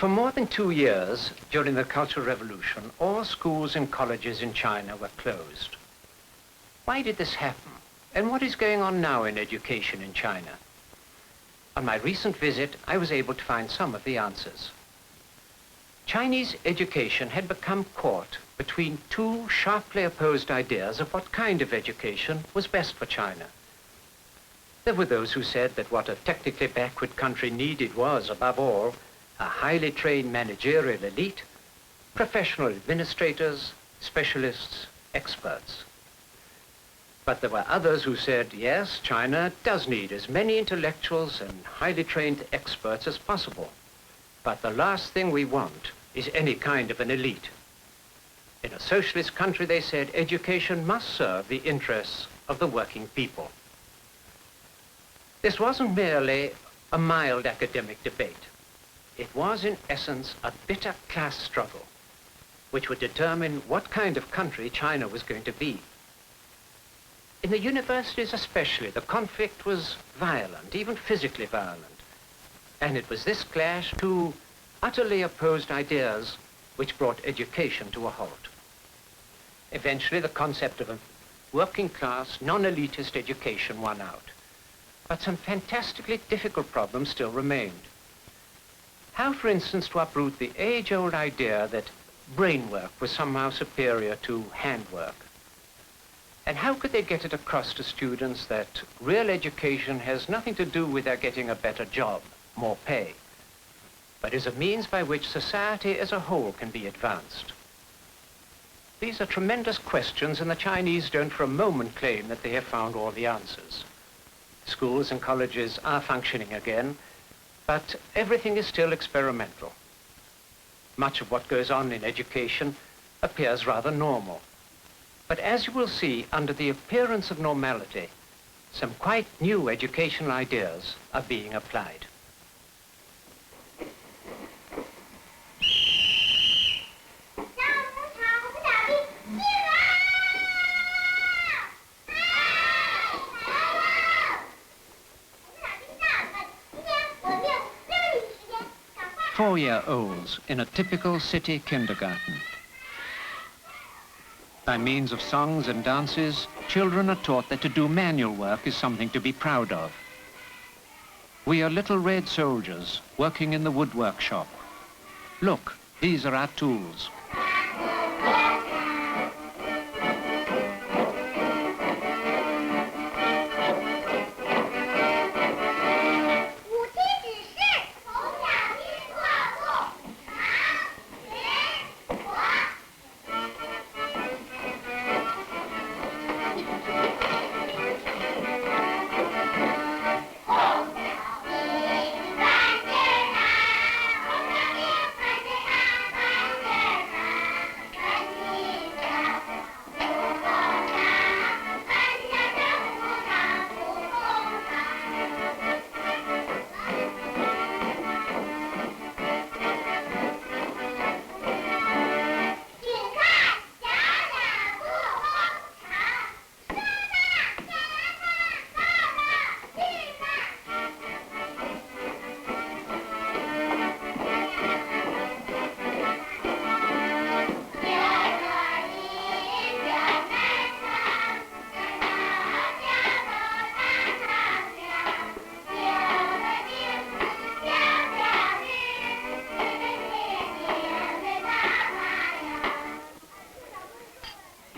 For more than 2 years, during the Cultural Revolution, all schools and colleges in China were closed. Why did this happen? And what is going on now in education in China? On my recent visit, I was able to find some of the answers. Chinese education had become caught between two sharply opposed ideas of what kind of education was best for China. There were those who said that what a technically backward country needed was, above all, a highly trained managerial elite, professional administrators, specialists, experts. But there were others who said, yes, China does need as many intellectuals and highly trained experts as possible. But the last thing we want is any kind of an elite. In a socialist country, they said, education must serve the interests of the working people. This wasn't merely a mild academic debate. It was, in essence, a bitter class struggle, which would determine what kind of country China was going to be. In the universities especially, the conflict was violent, even physically violent. And it was this clash of two utterly opposed ideas which brought education to a halt. Eventually, the concept of a working class, non-elitist education won out. But some fantastically difficult problems still remained. How, for instance, to uproot the age-old idea that brain work was somehow superior to handwork? And how could they get it across to students that real education has nothing to do with their getting a better job, more pay, but is a means by which society as a whole can be advanced? These are tremendous questions, and the Chinese don't for a moment claim that they have found all the answers. Schools and colleges are functioning again, but everything is still experimental. Much of what goes on in education appears rather normal. But as you will see, under the appearance of normality, some quite new educational ideas are being applied. Four-year-olds in a typical city kindergarten. By means of songs and dances, children are taught that to do manual work is something to be proud of. We are little red soldiers working in the woodwork shop. Look, these are our tools.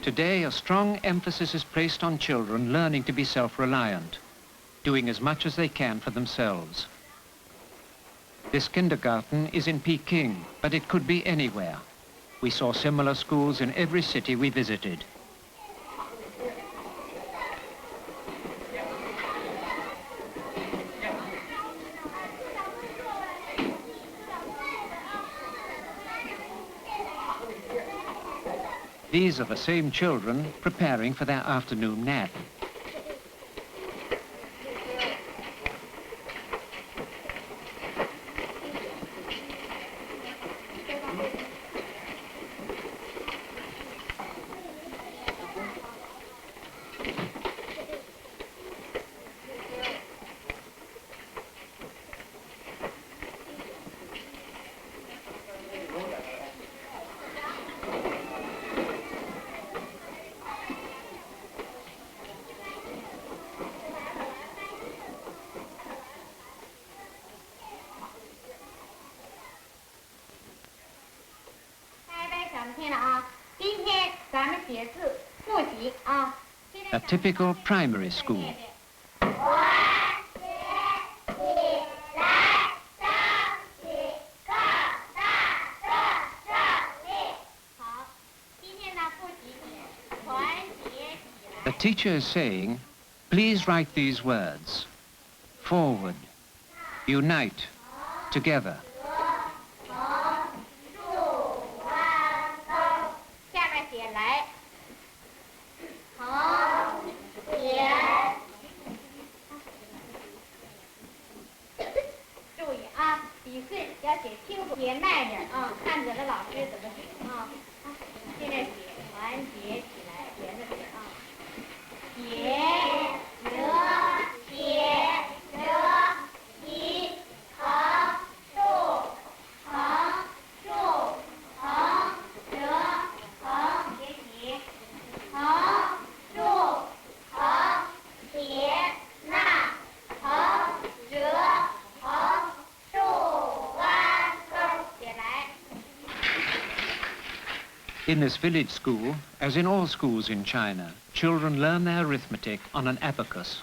Today, a strong emphasis is placed on children learning to be self-reliant, doing as much as they can for themselves. This kindergarten is in Peking, but it could be anywhere. We saw similar schools in every city we visited. These are the same children preparing for their afternoon nap. A typical primary school. The teacher is saying, please write these words. Forward, unite, together. In this village school, as in all schools in China, children learn their arithmetic on an abacus.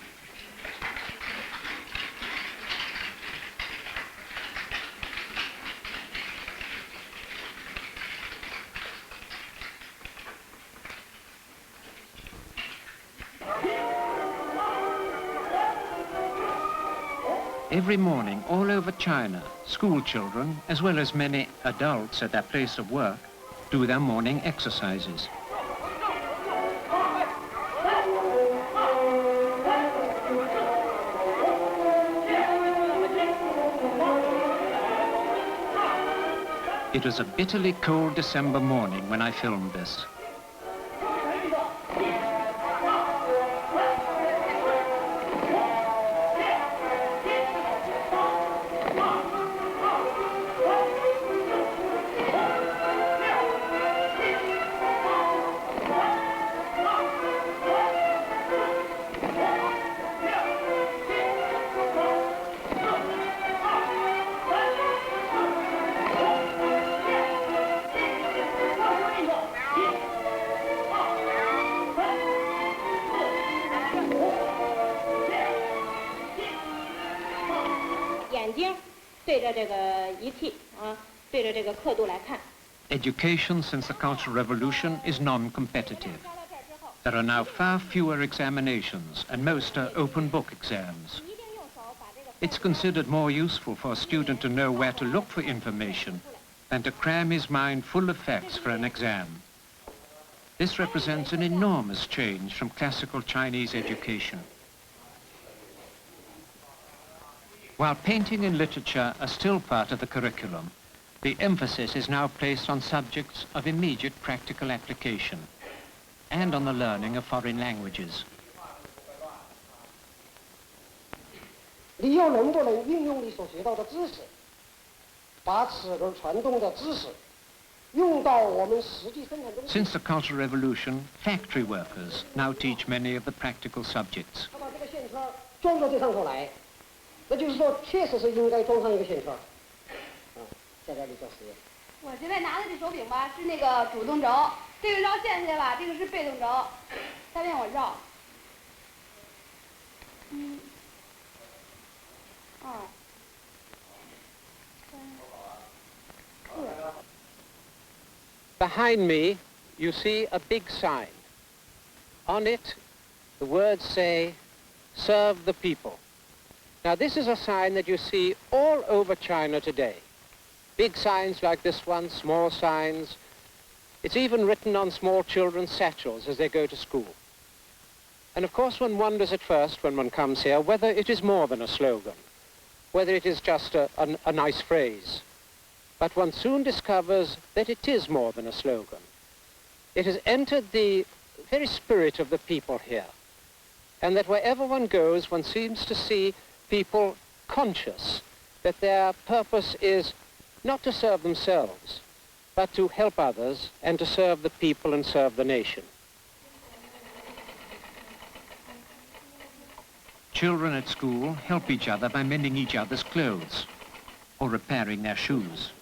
Every morning, all over China, school children, as well as many adults at their place of work, do their morning exercises. It was a bitterly cold December morning when I filmed this. Education since the Cultural Revolution is non-competitive. There are now far fewer examinations, and most are open book exams. It's considered more useful for a student to know where to look for information than to cram his mind full of facts for an exam. This represents an enormous change from classical Chinese education. While painting and literature are still part of the curriculum, the emphasis is now placed on subjects of immediate practical application and on the learning of foreign languages. 你又能不能运用你所学到的知识，把齿轮传动的知识用到我们实际生产中？ Since the Cultural Revolution, factory workers now teach many of the practical subjects. 他把这个线圈装到这上头来，那就是说，确实是应该装上一个线圈。在这里做实验。我现在拿的这手柄吧是那个主动轴，这个绕线去吧，这个是被动轴。下面我绕。1、2、3、4。Behind me, you see a big sign. On it, the words say, "Serve the people." Now, this is a sign that you see all over China today. Big signs like this one, small signs. It's even written on small children's satchels as they go to school. And of course one wonders at first when one comes here whether it is more than a slogan, whether it is just a nice phrase. But one soon discovers that it is more than a slogan. It has entered the very spirit of the people here, and that wherever one goes, one seems to see people conscious that their purpose is not to serve themselves, but to help others and to serve the people and serve the nation. Children at school help each other by mending each other's clothes or repairing their shoes.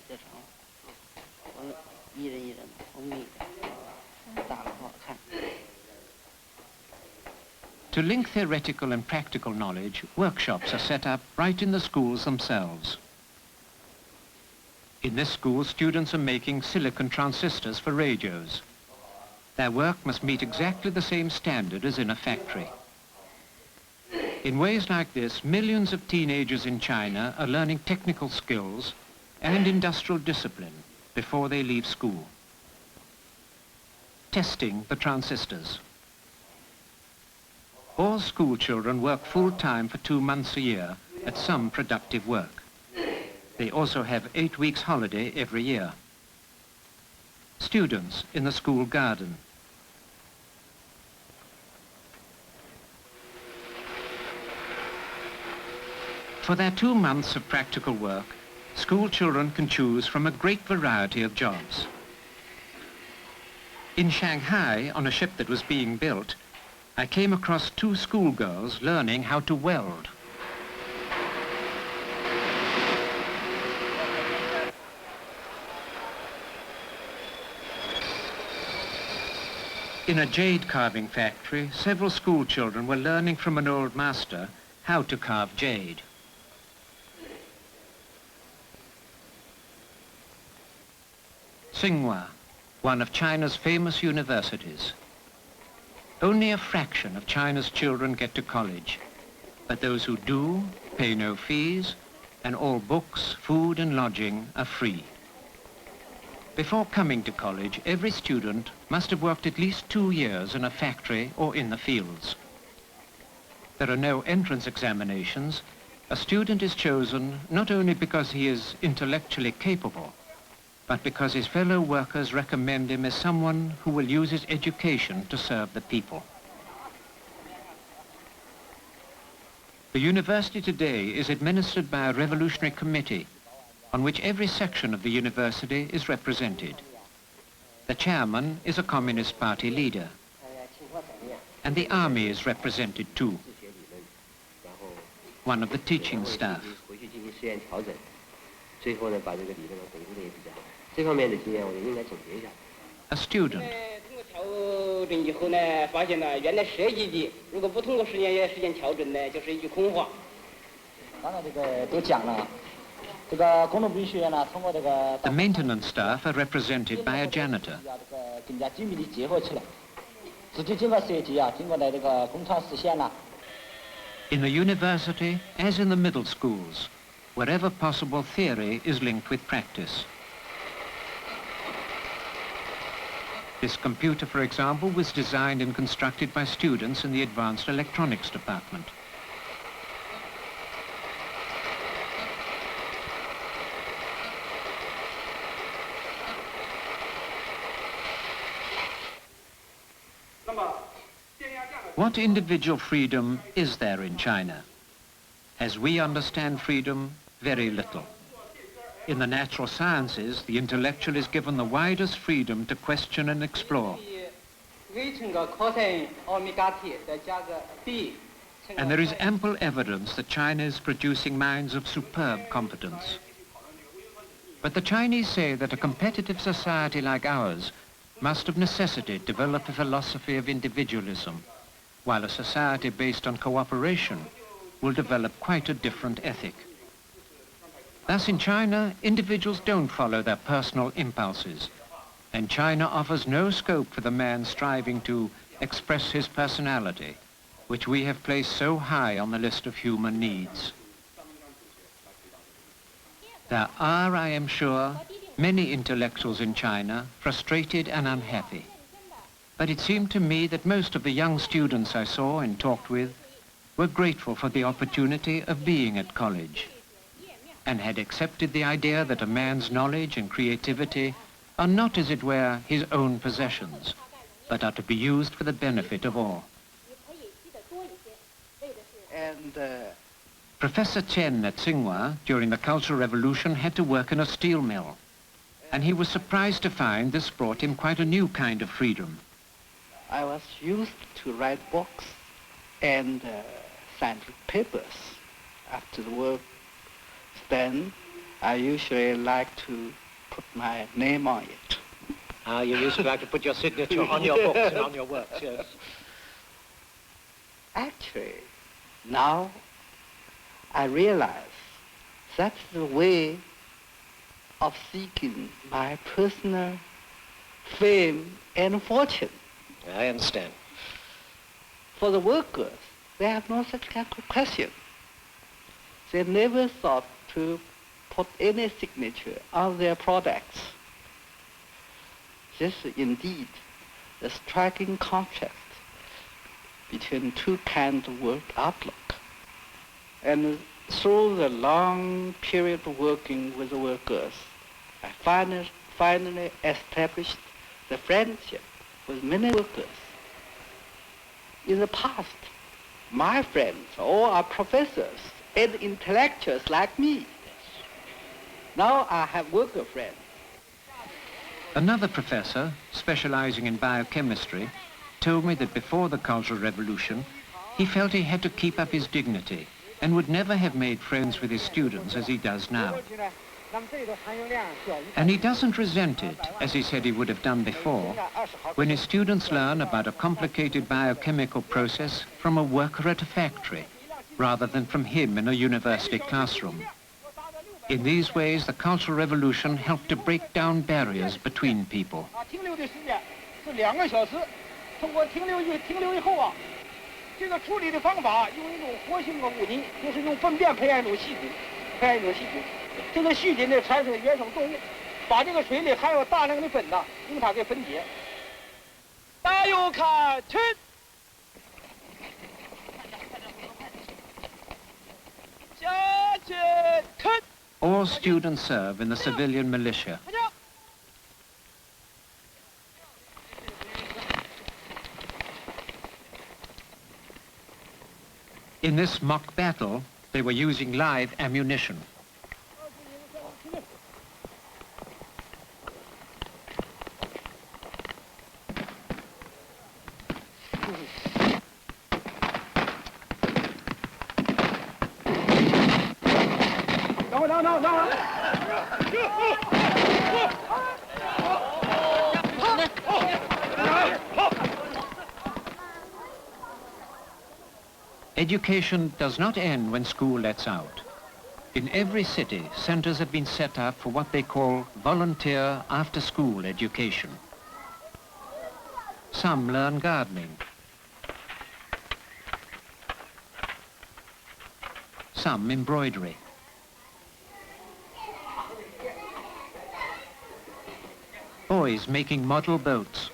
To link theoretical and practical knowledge, workshops are set up right in the schools themselves. In this school, students are making silicon transistors for radios. Their work must meet exactly the same standard as in a factory. In ways like this, millions of teenagers in China are learning technical skills and industrial discipline before they leave school. Testing the transistors. All school children work full-time for 2 months a year at some productive work. They also have 8 weeks holiday every year. Students in the school garden. For their 2 months of practical work, school children can choose from a great variety of jobs. In Shanghai, on a ship that was being built, I came across 2 schoolgirls learning how to weld. In a jade carving factory, several school children were learning from an old master how to carve jade. Tsinghua, one of China's famous universities. Only a fraction of China's children get to college, but those who do pay no fees, and all books, food and lodging are free. Before coming to college, every student must have worked at least 2 years in a factory or in the fields. There are no entrance examinations. A student is chosen not only because he is intellectually capable, but because his fellow workers recommend him as someone who will use his education to serve the people. The university today is administered by a revolutionary committee on which every section of the university is represented. The chairman is a Communist Party leader, and the army is represented too, one of the teaching staff. A student. The maintenance staff are represented by a janitor. In the university, as in the middle schools, wherever possible, theory is linked with practice. This computer, for example, was designed and constructed by students in the advanced electronics department. What individual freedom is there in China? As we understand freedom, very little. In the natural sciences, the intellectual is given the widest freedom to question and explore. And there is ample evidence that China is producing minds of superb competence. But the Chinese say that a competitive society like ours must of necessity develop a philosophy of individualism, while a society based on cooperation will develop quite a different ethic. Thus in China, individuals don't follow their personal impulses, and China offers no scope for the man striving to express his personality, which we have placed so high on the list of human needs. There are, I am sure, many intellectuals in China frustrated and unhappy. But it seemed to me that most of the young students I saw and talked with were grateful for the opportunity of being at college, and had accepted the idea that a man's knowledge and creativity are not, as it were, his own possessions, but are to be used for the benefit of all. Professor Chen at Tsinghua, during the Cultural Revolution, had to work in a steel mill, and he was surprised to find this brought him quite a new kind of freedom. I was used to write books and scientific papers after the work. Then I usually like to put my name on it. You used to like to put your signature on your books and on your works, yes. Actually, now I realize that's the way of seeking my personal fame and fortune. I understand. For the workers, they have no such kind of question. They never thought to put any signature on their products. This is indeed a striking contrast between two kinds of work outlook. And through the long period of working with the workers, I finally established the friendship with many workers. In the past, my friends all are professors and intellectuals like me. Now I have worker friends. Another professor, specializing in biochemistry, told me that before the Cultural Revolution, he felt he had to keep up his dignity and would never have made friends with his students as he does now. And he doesn't resent it, as he said he would have done before, when his students learn about a complicated biochemical process from a worker at a factory, rather than from him in a university classroom. In these ways, the Cultural Revolution helped to break down barriers between people. 这个处理的方法用一种活性的污泥，就是用粪便培养一种细菌，这个细菌呢产生原生动物，把这个水里含有大量的苯呐，用它给分解。加油看齐！ All students serve in the civilian militia. In this mock battle, they were using live ammunition. Education does not end when school lets out. In every city, centers have been set up for what they call volunteer after-school education. Some learn gardening. Some embroidery. Boys making model boats.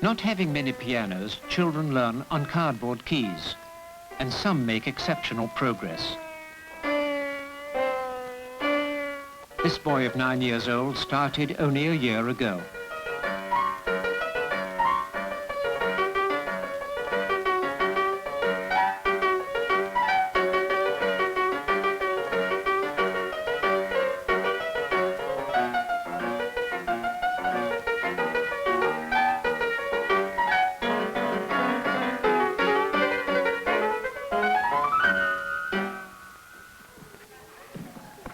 Not having many pianos, children learn on cardboard keys, and some make exceptional progress. This boy of 9 years old started only a year ago.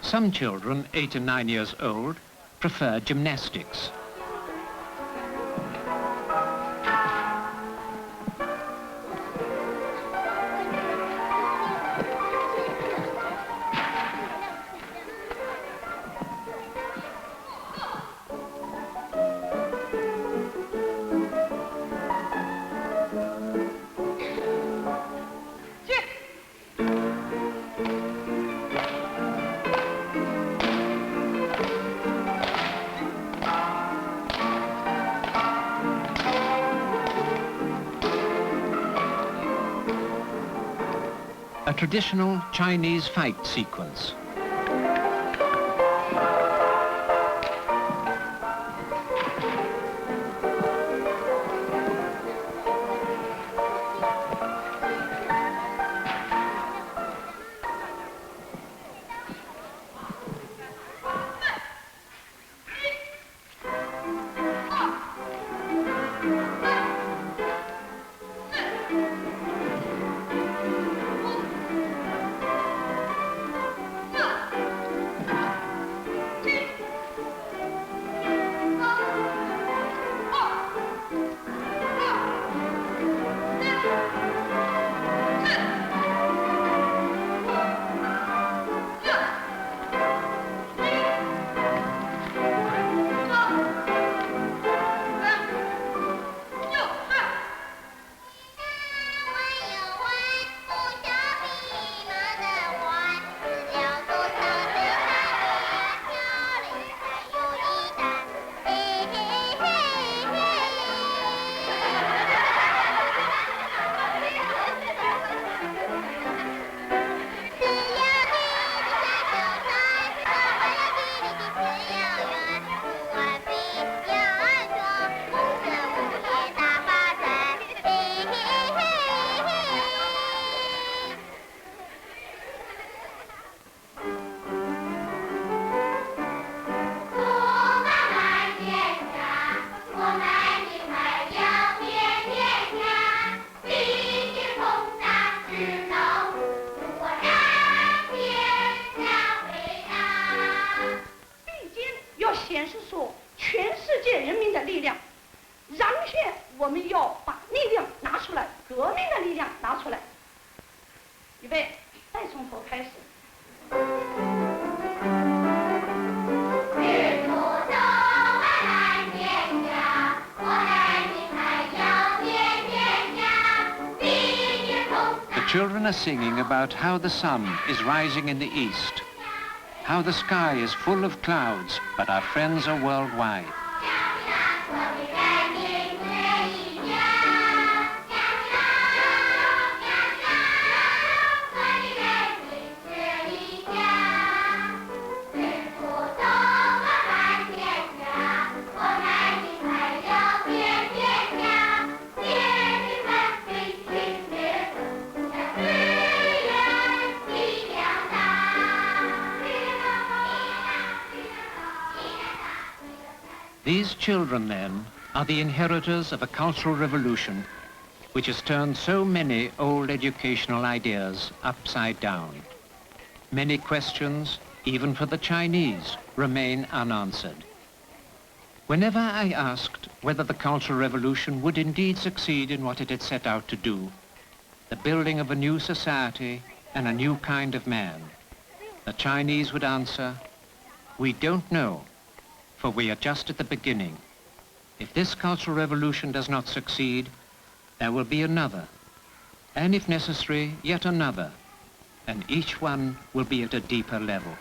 Some children, 8 and 9 years old, prefer gymnastics. A traditional Chinese fight sequence. 毕竟要显示出全世界人民的力量，然后我们要把力量拿出来，革命的力量拿出来。预备，再从头开始。The children are singing about how the sun is rising in the east, how the sky is full of clouds, but our friends are worldwide. These children, then, are the inheritors of a cultural revolution which has turned so many old educational ideas upside down. Many questions, even for the Chinese, remain unanswered. Whenever I asked whether the Cultural Revolution would indeed succeed in what it had set out to do, the building of a new society and a new kind of man, the Chinese would answer, "We don't know, for we are just at the beginning. If this Cultural Revolution does not succeed, there will be another, and if necessary, yet another, and each one will be at a deeper level."